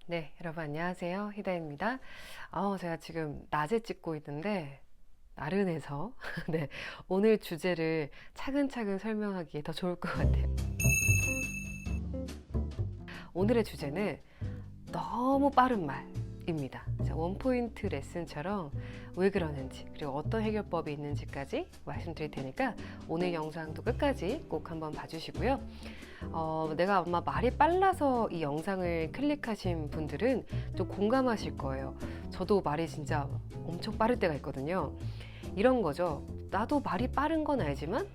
네, 여러분 안녕하세요. 히다입니다. 제가 지금 낮에 찍고 있는데 나른해서 네, 오늘 주제를 차근차근 설명하기에 더 좋을 것 같아요. 오늘의 주제는 너무 빠른 말입니다. 자, 원포인트 레슨처럼 왜 그러는지 그리고 어떤 해결법이 있는지까지 말씀드릴 테니까 오늘 영상도 끝까지 꼭 한번 봐주시고요. 내가 아마 말이 빨라서 이 영상을 클릭하신 분들은 좀 공감하실 거예요. 저도 말이 진짜 엄청 빠를 때가 있거든요. 이런 거죠. 나도 말이 빠른 건 알지만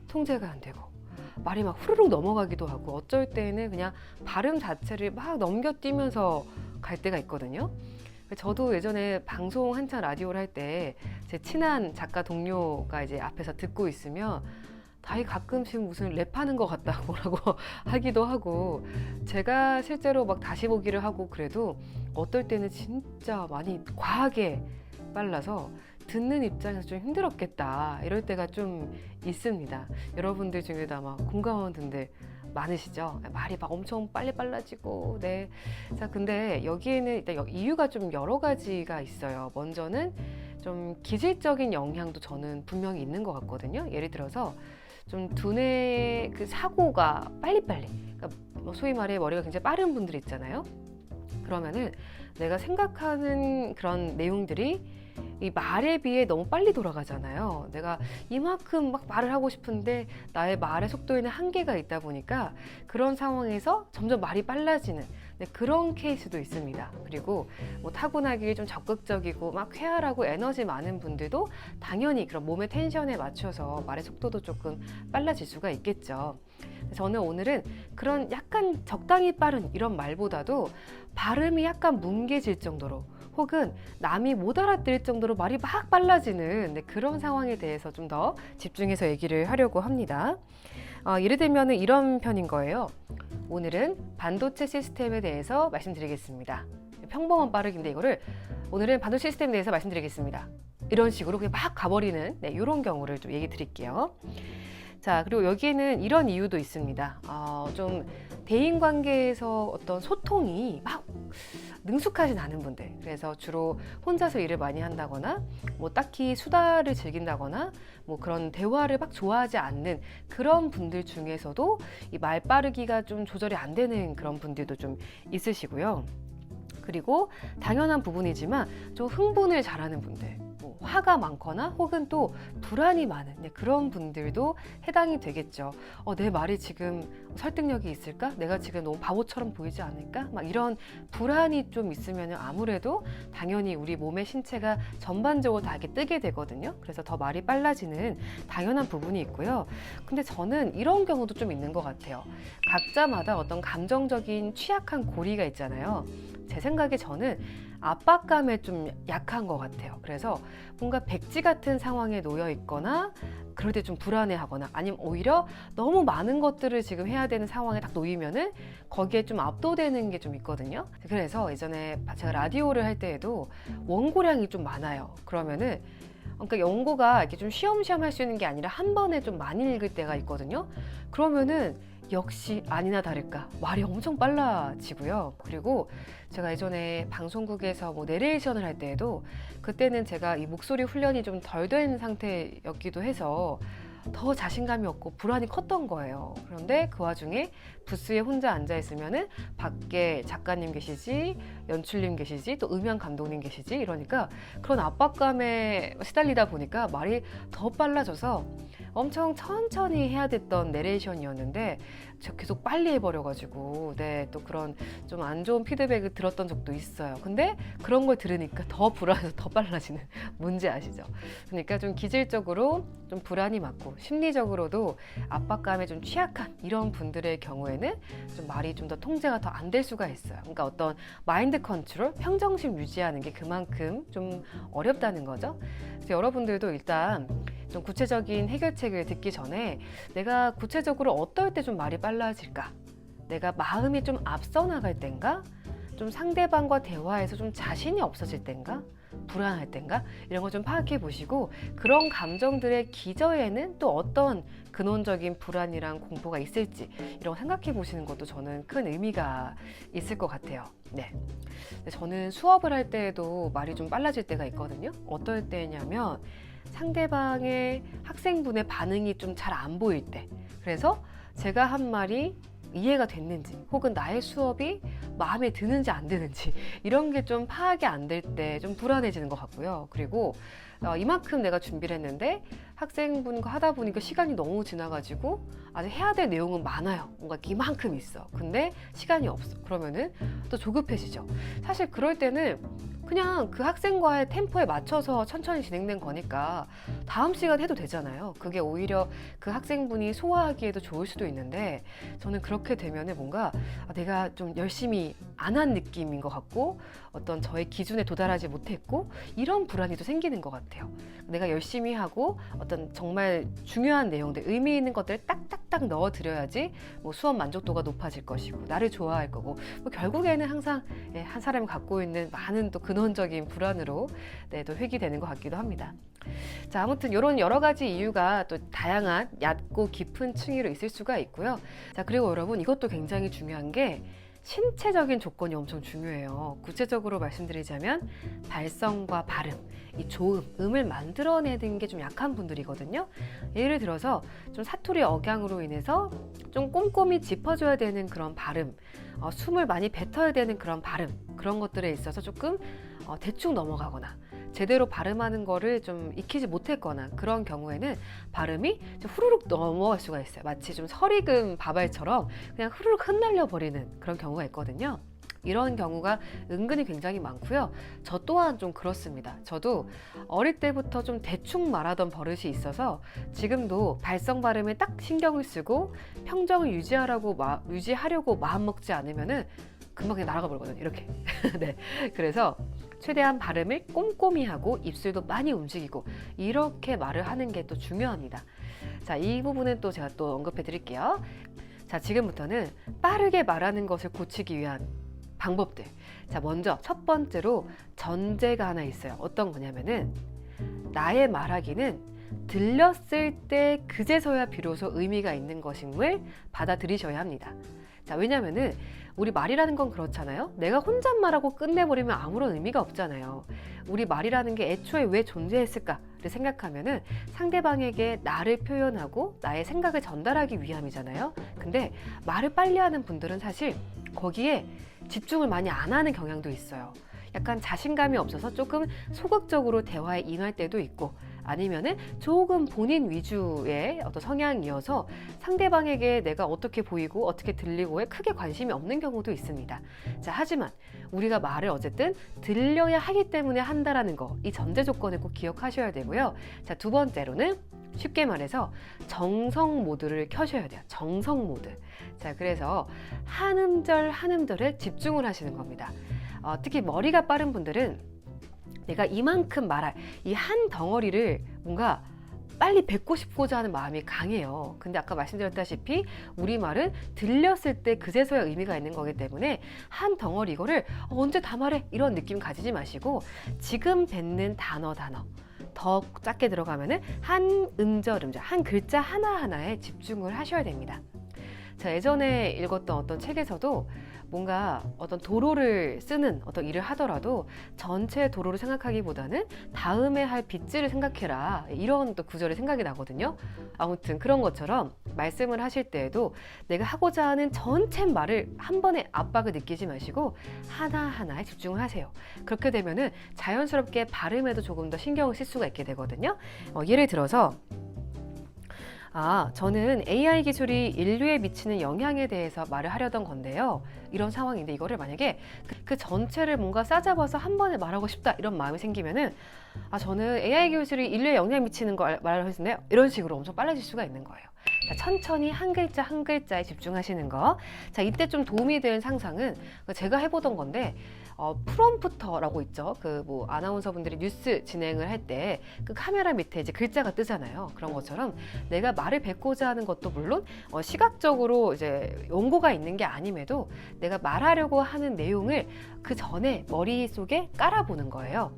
통제가 안 되고 말이 막 후루룩 넘어가기도 하고 어쩔 때는 그냥 발음 자체를 막 넘겨뛰면서 갈 때가 있거든요. 저도 예전에 방송 한참 라디오를 할 때 제 친한 작가 동료가 이제 앞에서 듣고 있으면 다이 가끔씩 무슨 랩하는 것 같다고 뭐라고 하기도 하고, 제가 실제로 막 다시 보기를 하고 그래도 어떨 때는 진짜 많이 과하게 빨라서 듣는 입장에서 좀 힘들었겠다 이럴 때가 좀 있습니다. 여러분들 중에도 아마 공감하는 분들 많으시죠? 말이 막 엄청 빨리 빨라지고. 네. 자, 근데 여기에는 일단 이유가 좀 여러 가지가 있어요. 먼저는 좀 기질적인 영향도 저는 분명히 있는 것 같거든요. 예를 들어서 좀 두뇌 그 사고가 빨리빨리, 그러니까 소위 말해 머리가 굉장히 빠른 분들 있잖아요. 그러면은 내가 생각하는 그런 내용들이 이 말에 비해 너무 빨리 돌아가잖아요. 내가 이만큼 막 말을 하고 싶은데 나의 말의 속도에는 한계가 있다 보니까 그런 상황에서 점점 말이 빨라지는, 네, 그런 케이스도 있습니다. 그리고 뭐 타고나기 좀 적극적이고 막 쾌활하고 에너지 많은 분들도 당연히 그런 몸의 텐션에 맞춰서 말의 속도도 조금 빨라질 수가 있겠죠. 저는 오늘은 그런 약간 적당히 빠른 이런 말보다도 발음이 약간 뭉개질 정도로 혹은 남이 못 알아들을 정도로 말이 막 빨라지는, 네, 그런 상황에 대해서 좀 더 집중해서 얘기를 하려고 합니다. 예를 들면 이런 편인 거예요. 오늘은 반도체 시스템에 대해서 말씀드리겠습니다. 평범한 빠르기인데 이거를 오늘은 반도체 시스템에 대해서 말씀드리겠습니다. 이런 식으로 그냥 막 가버리는, 네, 이런 경우를 좀 얘기 드릴게요. 자, 그리고 여기에는 이런 이유도 있습니다. 좀 대인관계에서 어떤 소통이 막 능숙하진 않은 분들, 그래서 주로 혼자서 일을 많이 한다거나 뭐 딱히 수다를 즐긴다거나 뭐 그런 대화를 막 좋아하지 않는 그런 분들 중에서도 이 말 빠르기가 좀 조절이 안 되는 그런 분들도 좀 있으시고요. 그리고 당연한 부분이지만 좀 흥분을 잘하는 분들, 뭐 화가 많거나 혹은 또 불안이 많은, 네, 그런 분들도 해당이 되겠죠. 내 말이 지금 설득력이 있을까? 내가 지금 너무 바보처럼 보이지 않을까? 막 이런 불안이 좀 있으면 아무래도 당연히 우리 몸의 신체가 전반적으로 다 이렇게 뜨게 되거든요. 그래서 더 말이 빨라지는 당연한 부분이 있고요. 근데 저는 이런 경우도 좀 있는 것 같아요. 각자마다 어떤 감정적인 취약한 고리가 있잖아요. 제 생각에 저는 압박감에 좀 약한 것 같아요. 그래서 뭔가 백지 같은 상황에 놓여 있거나 그럴 때 좀 불안해하거나 아니면 오히려 너무 많은 것들을 지금 해야 되는 상황에 딱 놓이면은 거기에 좀 압도되는 게 좀 있거든요. 그래서 예전에 제가 라디오를 할 때에도 원고량이 좀 많아요. 그러면은 그러니까 원고가 이렇게 좀 쉬엄쉬엄 할 수 있는 게 아니라 한 번에 좀 많이 읽을 때가 있거든요. 그러면은 역시 아니나 다를까 말이 엄청 빨라지고요. 그리고 제가 예전에 방송국에서 뭐 내레이션을 할 때에도 그때는 제가 이 목소리 훈련이 좀 덜 된 상태였기도 해서 더 자신감이 없고 불안이 컸던 거예요. 그런데 그 와중에 부스에 혼자 앉아 있으면은 밖에 작가님 계시지, 연출님 계시지, 또 음향 감독님 계시지, 이러니까 그런 압박감에 시달리다 보니까 말이 더 빨라져서 엄청 천천히 해야 됐던 내레이션이었는데 제가 계속 빨리 해버려가지고, 네, 또 그런 좀 안 좋은 피드백을 들었던 적도 있어요. 근데 그런 걸 들으니까 더 불안해서 더 빨라지는 문제 아시죠? 그러니까 좀 기질적으로 좀 불안이 많고 심리적으로도 압박감에 좀 취약한 이런 분들의 경우에는 좀 말이 좀 더 통제가 더 안 될 수가 있어요. 그러니까 어떤 마인드 컨트롤, 평정심 유지하는 게 그만큼 좀 어렵다는 거죠. 그래서 여러분들도 일단 좀 구체적인 해결책을 듣기 전에 내가 구체적으로 어떨 때 좀 말이 빨라질까? 내가 마음이 좀 앞서 나갈 땐가? 좀 상대방과 대화에서 좀 자신이 없어질 땐가? 불안할 땐가? 이런 거 좀 파악해 보시고 그런 감정들의 기저에는 또 어떤 근원적인 불안이랑 공포가 있을지 이런 거 생각해 보시는 것도 저는 큰 의미가 있을 것 같아요. 네. 근데 저는 수업을 할 때에도 말이 좀 빨라질 때가 있거든요. 어떨 때냐면 상대방의 학생분의 반응이 좀 잘 안 보일 때, 그래서 제가 한 말이 이해가 됐는지 혹은 나의 수업이 마음에 드는지 안 드는지 이런 게 좀 파악이 안 될 때 좀 불안해지는 것 같고요. 그리고 이만큼 내가 준비를 했는데 학생분과 하다 보니까 시간이 너무 지나가지고 아직 해야 될 내용은 많아요. 뭔가 이만큼 있어. 근데 시간이 없어. 그러면은 또 조급해지죠. 사실 그럴 때는 그냥 그 학생과의 템포에 맞춰서 천천히 진행된 거니까 다음 시간 해도 되잖아요. 그게 오히려 그 학생분이 소화하기에도 좋을 수도 있는데 저는 그렇게 되면은 뭔가 내가 좀 열심히 안 한 느낌인 것 같고 어떤 저의 기준에 도달하지 못했고 이런 불안이 또 생기는 것 같아요. 내가 열심히 하고 어떤 정말 중요한 내용들, 의미 있는 것들을 딱딱딱 넣어드려야지 뭐 수업 만족도가 높아질 것이고 나를 좋아할 거고 뭐 결국에는 항상 한 사람이 갖고 있는 많은 또 근원적인 불안으로 또 회귀되는 것 같기도 합니다. 자, 아무튼 이런 여러 가지 이유가 또 다양한 얕고 깊은 층위로 있을 수가 있고요. 자, 그리고 여러분 이것도 굉장히 중요한 게 신체적인 조건이 엄청 중요해요. 구체적으로 말씀드리자면 발성과 발음, 이 조음, 음을 만들어내는 게 좀 약한 분들이거든요. 예를 들어서 좀 사투리 억양으로 인해서 좀 꼼꼼히 짚어줘야 되는 그런 발음, 숨을 많이 뱉어야 되는 그런 발음, 그런 것들에 있어서 조금 대충 넘어가거나 제대로 발음하는 거를 좀 익히지 못했거나 그런 경우에는 발음이 좀 후루룩 넘어갈 수가 있어요. 마치 좀 설익은 바발처럼 그냥 후루룩 흩날려 버리는 그런 경우가 있거든요. 이런 경우가 은근히 굉장히 많고요. 저 또한 좀 그렇습니다. 저도 어릴 때부터 좀 대충 말하던 버릇이 있어서 지금도 발성 발음에 딱 신경을 쓰고 평정을 유지하려고 마음먹지 않으면은 금방 그냥 날아가 버리거든요. 이렇게. 네. 그래서 최대한 발음을 꼼꼼히 하고 입술도 많이 움직이고 이렇게 말을 하는 게 또 중요합니다. 자, 이 부분은 또 제가 또 언급해 드릴게요. 자, 지금부터는 빠르게 말하는 것을 고치기 위한 방법들. 자, 먼저 첫 번째로 전제가 하나 있어요. 어떤 거냐면은 나의 말하기는 들렸을 때 그제서야 비로소 의미가 있는 것임을 받아들이셔야 합니다. 자, 왜냐면은 우리 말이라는 건 그렇잖아요. 내가 혼잣말하고 끝내버리면 아무런 의미가 없잖아요. 우리 말이라는 게 애초에 왜 존재했을까를 생각하면은 상대방에게 나를 표현하고 나의 생각을 전달하기 위함이잖아요. 근데 말을 빨리 하는 분들은 사실 거기에 집중을 많이 안 하는 경향도 있어요. 약간 자신감이 없어서 조금 소극적으로 대화에 임할 때도 있고 아니면은 조금 본인 위주의 어떤 성향이어서 상대방에게 내가 어떻게 보이고 어떻게 들리고에 크게 관심이 없는 경우도 있습니다. 자, 하지만 우리가 말을 어쨌든 들려야 하기 때문에 한다라는 거, 이 전제 조건을 꼭 기억하셔야 되고요. 자, 두 번째로는 쉽게 말해서 정성 모드를 켜셔야 돼요. 정성 모드. 자, 그래서 한 음절 한 음절에 집중을 하시는 겁니다. 특히 머리가 빠른 분들은 내가 이만큼 말할 이 한 덩어리를 뭔가 빨리 뱉고 싶고자 하는 마음이 강해요. 근데 아까 말씀드렸다시피 우리말은 들렸을 때 그제서야 의미가 있는 거기 때문에 한 덩어리 이거를 언제 다 말해 이런 느낌 가지지 마시고 지금 뱉는 단어 더 작게 들어가면은 한 음절 한 글자 하나하나에 집중을 하셔야 됩니다. 제가 예전에 읽었던 어떤 책에서도 뭔가 어떤 도로를 쓰는 어떤 일을 하더라도 전체 도로를 생각하기보다는 다음에 할 빗질을 생각해라, 이런 또 구절이 생각이 나거든요. 아무튼 그런 것처럼 말씀을 하실 때에도 내가 하고자 하는 전체 말을 한 번에 압박을 느끼지 마시고 하나하나에 집중을 하세요. 그렇게 되면은 자연스럽게 발음에도 조금 더 신경을 쓸 수가 있게 되거든요. 예를 들어서 저는 AI 기술이 인류에 미치는 영향에 대해서 말을 하려던 건데요. 이런 상황인데 이거를 만약에 그 전체를 뭔가 싸잡아서 한 번에 말하고 싶다 이런 마음이 생기면은 저는 AI 기술이 인류에 영향 미치는 거 말을 했는데요. 이런 식으로 엄청 빨라질 수가 있는 거예요. 자, 천천히 한 글자 한 글자에 집중하시는 거. 자, 이때 좀 도움이 되는 상상은 제가 해보던 건데 프롬프터라고 있죠. 그 뭐 아나운서분들이 뉴스 진행을 할 때 그 카메라 밑에 이제 글자가 뜨잖아요. 그런 것처럼 내가 말을 뱉고자 하는 것도 물론 시각적으로 이제 원고가 있는 게 아님에도 내가 말하려고 하는 내용을 그 전에 머릿속에 깔아보는 거예요.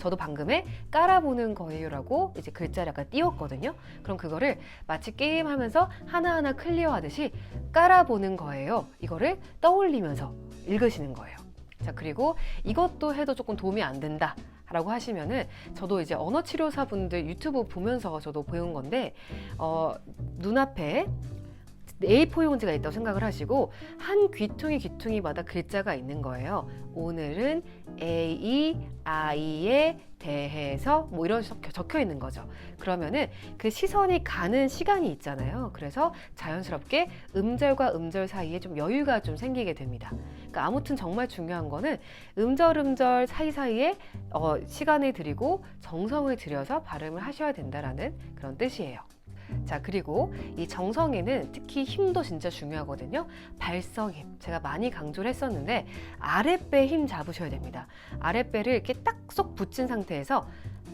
저도 방금에 깔아보는 거예요라고 이제 글자를 약간 띄웠거든요. 그럼 그거를 마치 게임하면서 하나하나 클리어하듯이 깔아보는 거예요. 이거를 떠올리면서 읽으시는 거예요. 자, 그리고 이것도 해도 조금 도움이 안 된다 라고 하시면은, 저도 이제 언어치료사분들 유튜브 보면서 저도 배운 건데, 눈앞에 A4 용지가 있다고 생각을 하시고 한 귀퉁이마다 글자가 있는 거예요. 오늘은 A, I에 대해서 뭐 이런 식으로 적혀 있는 거죠. 그러면은 그 시선이 가는 시간이 있잖아요. 그래서 자연스럽게 음절과 음절 사이에 좀 여유가 좀 생기게 됩니다. 그러니까 아무튼 정말 중요한 거는 음절 사이사이에 시간을 들이고 정성을 들여서 발음을 하셔야 된다라는 그런 뜻이에요. 자, 그리고 이 정성에는 특히 힘도 진짜 중요하거든요. 발성 힘, 제가 많이 강조를 했었는데 아랫배 힘 잡으셔야 됩니다. 아랫배를 이렇게 딱 쏙 붙인 상태에서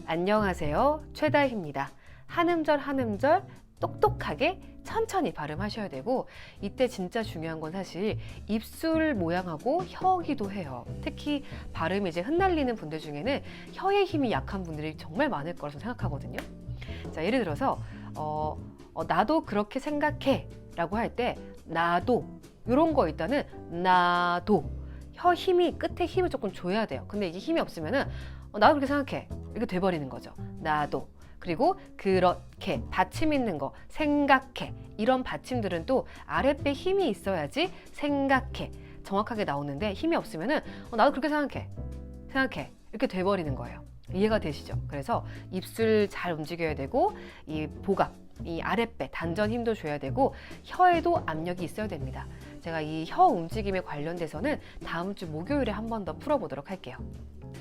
안녕하세요, 최다희입니다. 한 음절 한 음절 똑똑하게 천천히 발음하셔야 되고, 이때 진짜 중요한 건 사실 입술 모양하고 혀이기도 해요. 특히 발음이 이제 흩날리는 분들 중에는 혀의 힘이 약한 분들이 정말 많을 거라고 생각하거든요. 자, 예를 들어서 나도 그렇게 생각해 라고 할 때 나도, 이런 거 일단은 나도, 혀 힘이, 끝에 힘을 조금 줘야 돼요. 근데 이게 힘이 없으면은 나도 그렇게 생각해 이렇게 돼버리는 거죠. 나도. 그리고 그렇게 받침 있는 거, 생각해, 이런 받침들은 또 아랫배 힘이 있어야지 생각해 정확하게 나오는데, 힘이 없으면은 나도 그렇게 생각해 이렇게 돼버리는 거예요. 이해가 되시죠? 그래서 입술 잘 움직여야 되고, 이 복압, 이 아랫배 단전 힘도 줘야 되고, 혀에도 압력이 있어야 됩니다. 제가 이 혀 움직임에 관련돼서는 다음 주 목요일에 한 번 더 풀어보도록 할게요.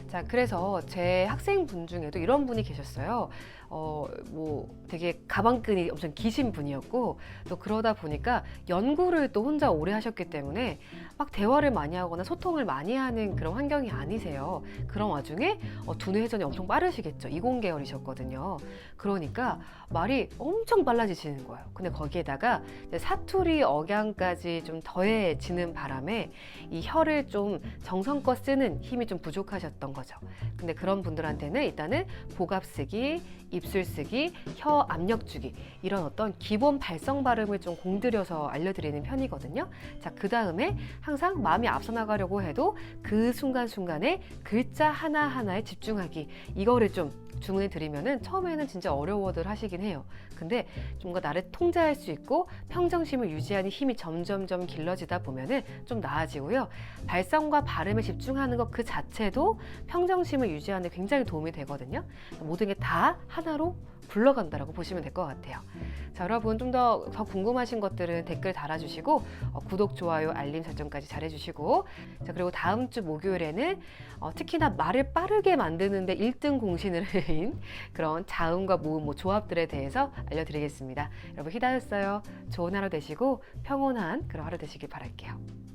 자, 그래서 제 학생분 중에도 이런 분이 계셨어요. 뭐 되게 가방끈이 엄청 기신 분이었고, 또 그러다 보니까 연구를 또 혼자 오래 하셨기 때문에 막 대화를 많이 하거나 소통을 많이 하는 그런 환경이 아니세요. 그런 와중에 두뇌 회전이 엄청 빠르시겠죠. 이공계열이셨거든요. 그러니까 말이 엄청 빨라지시는 거예요. 근데 거기에다가 이제 사투리 억양까지 좀 더해지는 바람에 이 혀를 좀 정성껏 쓰는 힘이 좀 부족하셨던 거죠. 근데 그런 분들한테는 일단은 복압 쓰기, 입술 쓰기, 혀 압력 주기, 이런 어떤 기본 발성 발음을 좀 공들여서 알려드리는 편이거든요. 자, 그 다음에 항상 마음이 앞서 나가려고 해도 그 순간순간에 글자 하나하나에 집중하기, 이거를 좀 주문을 드리면은 처음에는 진짜 어려워들 하시긴 해요. 근데 뭔가 나를 통제할 수 있고 평정심을 유지하는 힘이 점점점 길러지다 보면은 좀 나아지고요. 발성과 발음에 집중하는 것 그 자체도 평정심을 유지하는 데 굉장히 도움이 되거든요. 모든 게 다 하나로 굴러간다라고 보시면 될 것 같아요. 자, 여러분 좀 더 궁금하신 것들은 댓글 달아주시고 구독, 좋아요, 알림 설정까지 잘해주시고, 자, 그리고 다음 주 목요일에는 특히나 말을 빠르게 만드는데 1등 공신을 한 그런 자음과 모음, 조합들에 대해서 알려드리겠습니다. 여러분 희다였어요. 좋은 하루 되시고 평온한 그런 하루 되시길 바랄게요.